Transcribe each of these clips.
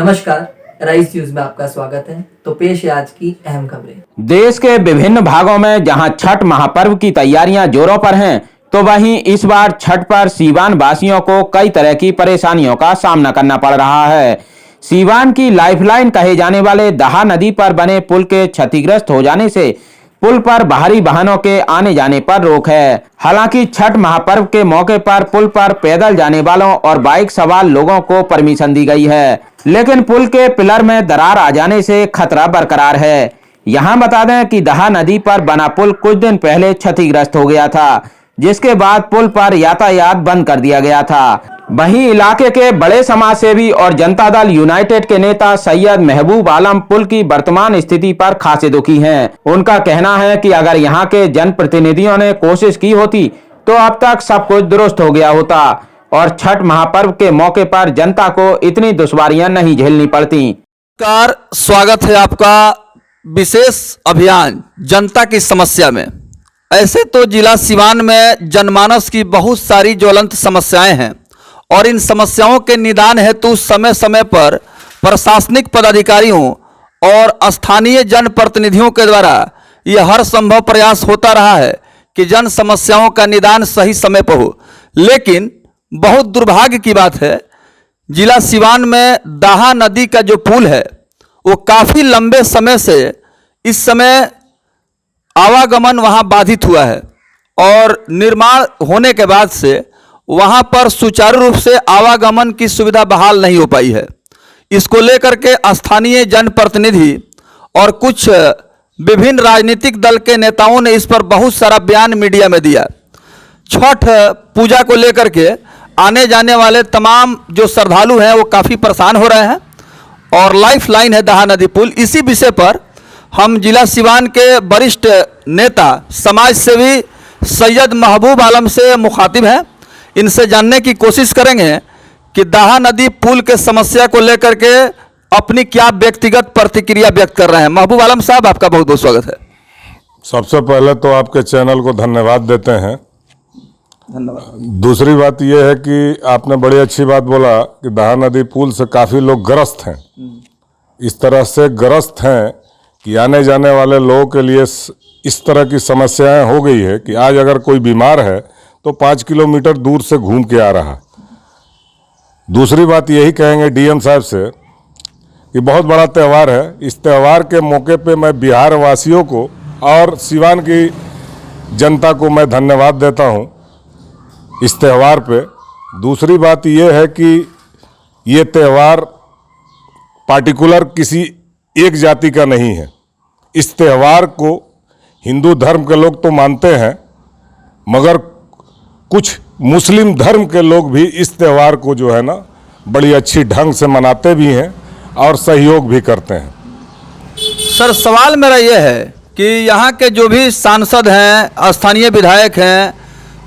नमस्कार, rice news में आपका स्वागत है। तो पेश है आज की अहम खबरें। देश के विभिन्न भागों में जहां छठ महापर्व की तैयारियां जोरों पर हैं, तो वहीं इस बार छठ पर सीवान वासियों को कई तरह की परेशानियों का सामना करना पड़ रहा है। सीवान की लाइफलाइन कहे जाने वाले दहा नदी पर बने पुल के क्षतिग्रस्त हो जाने से पुल पर बाहरी वाहनों के आने जाने पर रोक है। हालांकि छठ महापर्व के मौके पर पुल पर पैदल जाने वालों और बाइक सवार लोगों को परमिशन दी गई है, लेकिन पुल के पिलर में दरार आ जाने से खतरा बरकरार है। यहां बता दें कि दहा नदी पर बना पुल कुछ दिन पहले क्षतिग्रस्त हो गया था, जिसके बाद पुल पर यातायात बंद कर दिया गया था। वहीं इलाके के बड़े समाजसेवी और जनता दल यूनाइटेड के नेता सैयद महबूब आलम पुल की वर्तमान स्थिति पर खासे दुखी हैं। उनका कहना है कि अगर यहां के जनप्रतिनिधियों ने कोशिश की होती तो अब तक सब कुछ दुरुस्त हो गया होता और छठ महापर्व के मौके पर जनता को इतनी दुश्वारियां नहीं झेलनी पड़ती। नमस्कार, स्वागत है आपका विशेष अभियान जनता की समस्या में। ऐसे तो जिला सीवान में जनमानस की बहुत सारी ज्वलंत समस्याएं हैं और इन समस्याओं के निदान हेतु समय समय पर प्रशासनिक पदाधिकारियों और स्थानीय जनप्रतिनिधियों के द्वारा यह हर संभव प्रयास होता रहा है कि जन समस्याओं का निदान सही समय पर हो। लेकिन बहुत दुर्भाग्य की बात है, जिला सीवान में दाहा नदी का जो पुल है वो काफ़ी लंबे समय से इस समय आवागमन वहाँ बाधित हुआ है और निर्माण होने के बाद से वहाँ पर सुचारू रूप से आवागमन की सुविधा बहाल नहीं हो पाई है। इसको लेकर के स्थानीय जनप्रतिनिधि और कुछ विभिन्न राजनीतिक दल के नेताओं ने इस पर बहुत सारा बयान मीडिया में दिया। छठ पूजा को लेकर के आने जाने वाले तमाम जो श्रद्धालु हैं वो काफ़ी परेशान हो रहे हैं और लाइफ लाइन है दहा नदी पुल। इसी विषय पर हम जिला सीवान के वरिष्ठ नेता समाज सेवी सैयद महबूब आलम से मुखातिब हैं। इनसे जानने की कोशिश करेंगे कि दाहा नदी पुल के समस्या को लेकर के अपनी क्या व्यक्तिगत प्रतिक्रिया व्यक्त कर रहे हैं। महबूब आलम साहब, आपका बहुत बहुत स्वागत है। सबसे पहले तो आपके चैनल को धन्यवाद देते हैं। धन्यवाद। दूसरी बात यह है कि आपने बड़ी अच्छी बात बोला कि दहा नदी पुल से काफ़ी लोग ग्रस्त हैं। इस तरह से ग्रस्त हैं कि आने जाने वाले लोगों के लिए इस तरह की समस्याएं हो गई है कि आज अगर कोई बीमार है तो 5 किलोमीटर दूर से घूम के आ रहा। दूसरी बात यही कहेंगे डीएम साहब से कि बहुत बड़ा त्यौहार है। इस त्यौहार के मौके पे मैं बिहार वासियों को और सीवान की जनता को मैं धन्यवाद देता हूं इस त्यौहार पे। दूसरी बात यह है कि ये त्यौहार पार्टिकुलर किसी एक जाति का नहीं है। इस त्यौहार को हिंदू धर्म के लोग तो मानते हैं, मगर कुछ मुस्लिम धर्म के लोग भी इस त्यौहार को जो है ना बड़ी अच्छी ढंग से मनाते भी हैं और सहयोग भी करते हैं। सर, सवाल मेरा ये है कि यहाँ के जो भी सांसद हैं, स्थानीय विधायक हैं,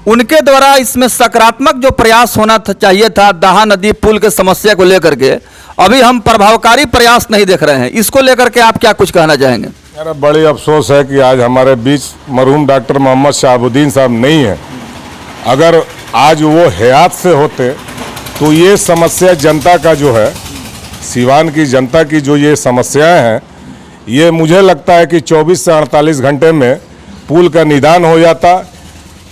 उनके द्वारा इसमें सकारात्मक जो प्रयास होना चाहिए था दहा नदी पुल के समस्या को लेकर के, अभी हम प्रभावकारी प्रयास नहीं देख रहे हैं। इसको लेकर के आप क्या कुछ कहना चाहेंगे? मेरा बड़ी अफसोस है कि आज हमारे बीच मरहूम डॉक्टर मोहम्मद शहाबुद्दीन साहब नहीं है। अगर आज वो हयात से होते तो ये समस्या जनता का जो है, सीवान की जनता की जो ये समस्याएं हैं, ये मुझे लगता है कि 24 से 48 घंटे में पुल का निदान हो जाता।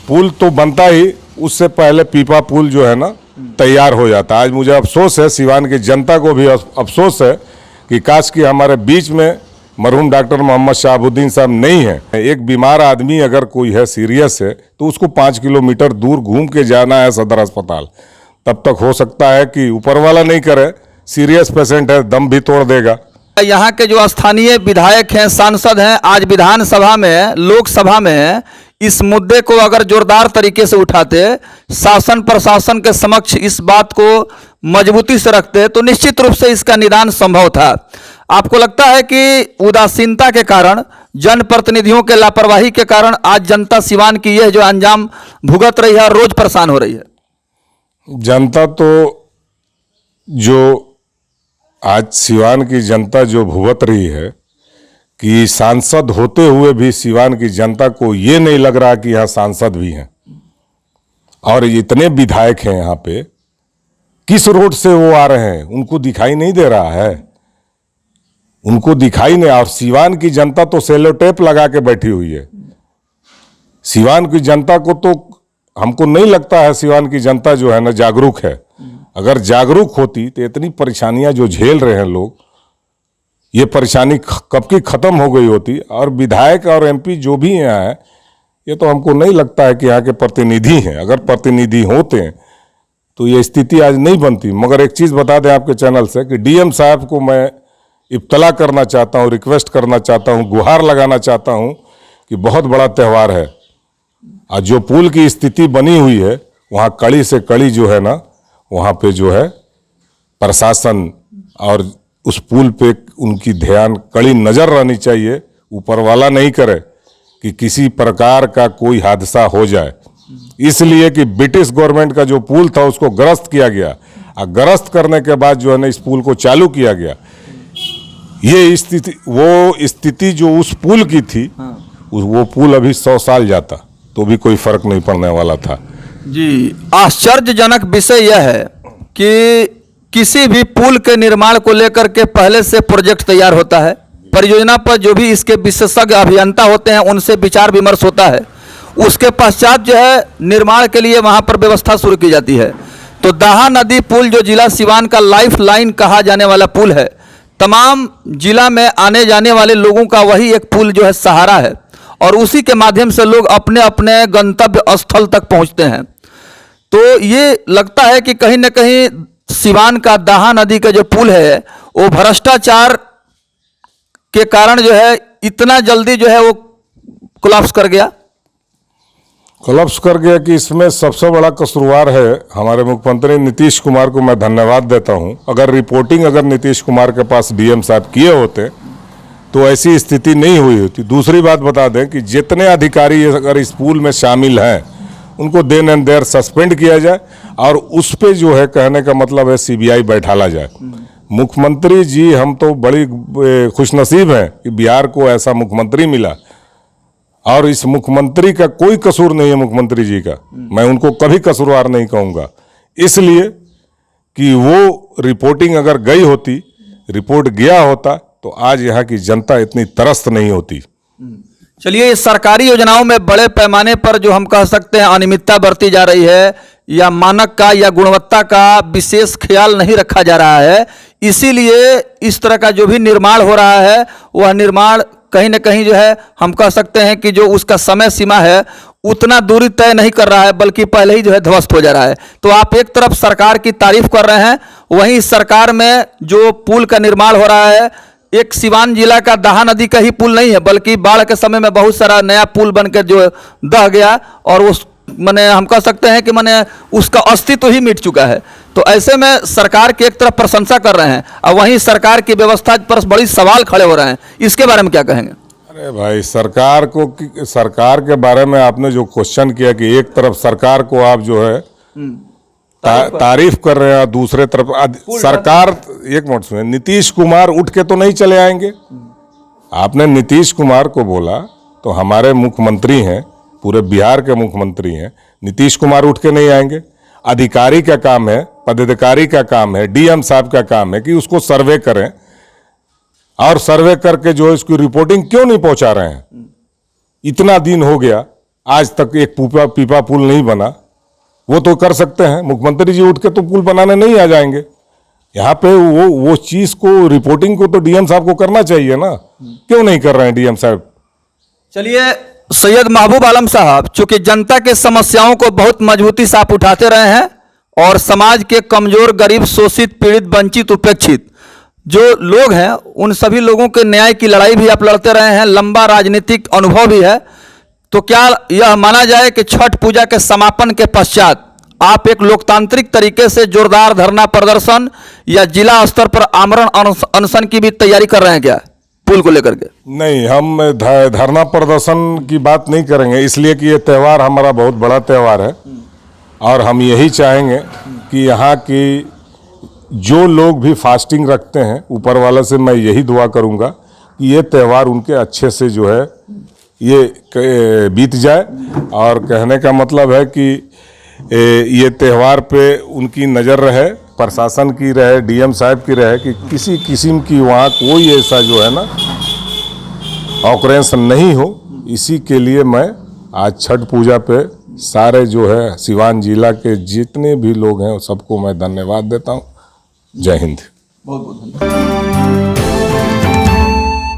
पुल तो बनता ही, उससे पहले पीपा पुल जो है ना तैयार हो जाता। आज मुझे अफसोस है, सीवान की जनता को भी अफसोस है कि काश कि हमारे बीच में मरहूम डॉक्टर मोहम्मद शहाबुद्दीन साहब नहीं है। एक बीमार आदमी अगर कोई है, सीरियस है, तो उसको 5 किलोमीटर दूर घूम के जाना है सदर अस्पताल। तब तक हो सकता है कि ऊपर वाला नहीं करे, सीरियस पेशेंट है, दम भी तोड़ देगा। यहाँ के जो स्थानीय विधायक हैं, सांसद हैं, आज विधानसभा में, लोकसभा में इस मुद्दे को अगर जोरदार तरीके से उठाते, शासन प्रशासन के समक्ष इस बात को मजबूती से रखते, तो निश्चित रूप से इसका निदान संभव था। आपको लगता है कि उदासीनता के कारण, जनप्रतिनिधियों के लापरवाही के कारण आज जनता सीवान की यह जो अंजाम भुगत रही है, रोज परेशान हो रही है? जनता तो जो आज सीवान की जनता जो भुगत रही है कि सांसद होते हुए भी सीवान की जनता को ये नहीं लग रहा कि यहाँ सांसद भी हैं और इतने विधायक हैं यहाँ पे किस रोड से वो आ रहे हैं उनको दिखाई नहीं दे रहा है, उनको दिखाई नहीं। और सीवान की जनता तो सेलो टेप लगा के बैठी हुई है। सीवान की जनता को तो, हमको नहीं लगता है सीवान की जनता जो है ना जागरूक है। अगर जागरूक होती तो इतनी परेशानियां जो झेल रहे हैं लोग, ये परेशानी कब की खत्म हो गई होती। और विधायक और एमपी जो भी यहाँ है, ये तो हमको नहीं लगता है कि यहाँ के प्रतिनिधि हैं। अगर प्रतिनिधि होते हैं तो ये स्थिति आज नहीं बनती। मगर एक चीज़ बता दें आपके चैनल से कि डीएम साहब को मैं इब्तला करना चाहता हूँ, रिक्वेस्ट करना चाहता हूँ, गुहार लगाना चाहता हूँ कि बहुत बड़ा त्यौहार है और जो पुल की स्थिति बनी हुई है वहाँ कड़ी से कड़ी जो है ना, वहाँ पे जो है प्रशासन और उस पुल पे उनकी ध्यान कड़ी नज़र रहनी चाहिए। ऊपर वाला नहीं करे कि किसी प्रकार का कोई हादसा हो जाए, इसलिए कि ब्रिटिश गवर्नमेंट का जो पुल था उसको ग्रस्त किया गया और ग्रस्त करने के बाद जो है ना इस पुल को चालू किया गया। ये स्थिति, वो स्थिति जो उस पुल की थी, वो पुल अभी 100 साल जाता तो भी कोई फर्क नहीं पड़ने वाला था। जी, आश्चर्यजनक विषय यह है कि किसी भी पुल के निर्माण को लेकर के पहले से प्रोजेक्ट तैयार होता है, परियोजना पर जो भी इसके विशेषज्ञ अभियंता होते हैं उनसे विचार विमर्श होता है, उसके पश्चात जो है निर्माण के लिए वहां पर व्यवस्था शुरू की जाती है। तो दाहा नदी पुल जो जिला सिवान का लाइफ लाइन कहा जाने वाला पुल है, तमाम जिला में आने जाने वाले लोगों का वही एक पुल जो है सहारा है और उसी के माध्यम से लोग अपने अपने गंतव्य स्थल तक पहुंचते हैं। तो ये लगता है कि कहीं ना कहीं सिवान का दाहा नदी का जो पुल है वो भ्रष्टाचार के कारण जो है इतना जल्दी जो है वो कोलैप्स कर गया। कोलैप्स कर गया कि इसमें सबसे बड़ा कसूरवार है हमारे मुख्यमंत्री नीतीश कुमार को मैं धन्यवाद देता हूं। अगर रिपोर्टिंग अगर नीतीश कुमार के पास डीएम साहब किए होते तो ऐसी स्थिति नहीं हुई होती। दूसरी बात बता दें कि जितने अधिकारी अगर इस पुल में शामिल हैं उनको देन एंड देयर सस्पेंड किया जाए और उस पे जो है कहने का मतलब है सीबीआई बैठाला जाए। मुख्यमंत्री जी, हम तो बड़ी खुशनसीब हैं कि बिहार को ऐसा मुख्यमंत्री मिला और इस मुख्यमंत्री का कोई कसूर नहीं है। मुख्यमंत्री जी का मैं उनको कभी कसूरवार नहीं कहूँगा, इसलिए कि वो रिपोर्टिंग अगर गई होती, रिपोर्ट गया होता तो आज यहाँ की जनता इतनी त्रस्त नहीं होती। चलिए, सरकारी योजनाओं में बड़े पैमाने पर जो हम कह सकते हैं अनियमितता बरती जा रही है या मानक का या गुणवत्ता का विशेष ख्याल नहीं रखा जा रहा है, इसीलिए इस तरह का जो भी निर्माण हो रहा है वह निर्माण कहीं ना कहीं जो है हम कह सकते हैं कि जो उसका समय सीमा है उतना दूरी तय नहीं कर रहा है, बल्कि पहले ही जो है ध्वस्त हो जा रहा है। तो आप एक तरफ सरकार की तारीफ कर रहे हैं, वहीं सरकार में जो पुल का निर्माण हो रहा है एक सिवान जिला का दाहा नदी का ही पुल नहीं है, बल्कि बाढ़ के समय में बहुत सारा नया पुल बनकर जो दह गया और उस माने हम कह सकते हैं कि माने उसका अस्तित्व ही मिट चुका है। तो ऐसे में सरकार की एक तरफ प्रशंसा कर रहे हैं और वहीं सरकार की व्यवस्था पर बड़ी सवाल खड़े हो रहे हैं, इसके बारे में क्या कहेंगे? अरे भाई, सरकार के बारे में आपने जो क्वेश्चन किया कि एक तरफ सरकार को आप जो है तारीफ कर रहे हैं, दूसरे तरफ सरकार, एक मिनट सुनिए, नीतीश कुमार उठ के तो नहीं चले आएंगे। आपने नीतीश कुमार को बोला तो हमारे मुख्यमंत्री हैं, पूरे बिहार के मुख्यमंत्री हैं, नीतीश कुमार उठ के नहीं आएंगे। अधिकारी का काम है, पदाधिकारी का काम है, डीएम साहब का काम है कि उसको सर्वे करें और सर्वे करके जो इसकी रिपोर्टिंग क्यों नहीं पहुंचा रहे हैं। इतना दिन हो गया, आज तक एक पीपा पुल नहीं बना। वो तो कर सकते हैं, मुख्यमंत्री जी उठ के तो पुल बनाने नहीं आ जाएंगे। यहाँ पे वो चीज को, रिपोर्टिंग को तो डीएम साहब को करना चाहिए ना, क्यों नहीं कर रहे हैं डीएम साहब? चलिए, सैयद महबूब आलम साहब, चूंकि जनता के समस्याओं को बहुत मजबूती से आप उठाते रहे हैं और समाज के कमजोर, गरीब, शोषित, पीड़ित, वंचित, उपेक्षित जो लोग हैं उन सभी लोगों के न्याय की लड़ाई भी आप लड़ते रहे हैं, लंबा राजनीतिक अनुभव भी है। तो क्या यह माना जाए कि छठ पूजा के समापन के पश्चात आप एक लोकतांत्रिक तरीके से जोरदार धरना प्रदर्शन या जिला स्तर पर आमरण अनशन की भी तैयारी कर रहे हैं क्या पुल को लेकर के? नहीं, हम धरना प्रदर्शन की बात नहीं करेंगे, इसलिए कि ये त्यौहार हमारा बहुत बड़ा त्यौहार है और हम यही चाहेंगे कि यहाँ की जो लोग भी फास्टिंग रखते हैं, ऊपर वाले से मैं यही दुआ करूँगा कि ये त्यौहार उनके अच्छे से जो है ये बीत जाए। और कहने का मतलब है कि ये त्यौहार पे उनकी नज़र रहे, प्रशासन की रहे, डीएम साहब की रहे कि किसी किस्म की वहाँ कोई ऐसा जो है ना ऑकरेंस नहीं हो। इसी के लिए मैं आज छठ पूजा पे सारे जो है सिवान जिला के जितने भी लोग हैं सबको मैं धन्यवाद देता हूँ। जय हिंद। बहुत बहुत धन्यवाद।